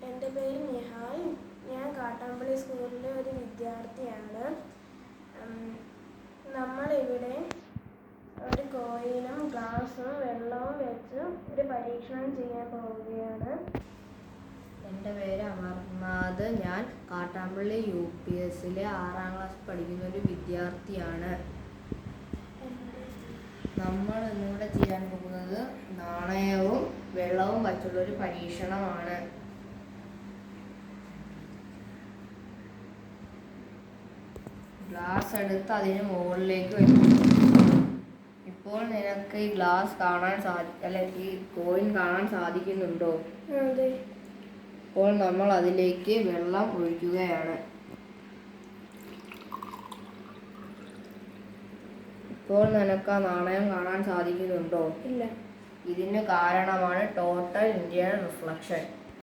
എൻ്റെ പേര് നിഹാൽ. ഞാൻ കാട്ടാമ്പള്ളി സ്കൂളിലെ ഒരു വിദ്യാർത്ഥിയാണ്. നമ്മളിവിടെ ഒരു കോയിനും ഗ്ലാസും വെള്ളവും വെച്ച് ഒരു പരീക്ഷണം ചെയ്യാൻ പോവുകയാണ്. എൻ്റെ പേര് അമർനാഥ്. ഞാൻ കാട്ടാമ്പള്ളി UPSലെ 6ാം ക്ലാസ് പഠിക്കുന്ന ഒരു വിദ്യാർത്ഥിയാണ്. നമ്മൾ ഇന്നിവിടെ ചെയ്യാൻ പോകുന്നത് നാണയവും വെള്ളവും വച്ചുള്ളൊരു പരീക്ഷണമാണ്. ഗ്ലാസ് എടുത്ത് അതിന് മുകളിലേക്ക് വെക്കും. ഇപ്പോൾ നിനക്ക് ഈ ഗ്ലാസ് കാണാൻ ഈ കോയിൻ കാണാൻ സാധിക്കുന്നുണ്ടോ? അതെ. ഇപ്പോൾ നമ്മൾ അതിലേക്ക് വെള്ളം ഒഴിക്കുകയാണ്. ഇപ്പോൾ നിനക്ക് ആ നാണയം കാണാൻ സാധിക്കുന്നുണ്ടോ? ഇല്ല. ഇതിന് കാരണമാണ് ടോട്ടൽ ഇന്ത്യൻ റിഫ്ലക്ഷൻ.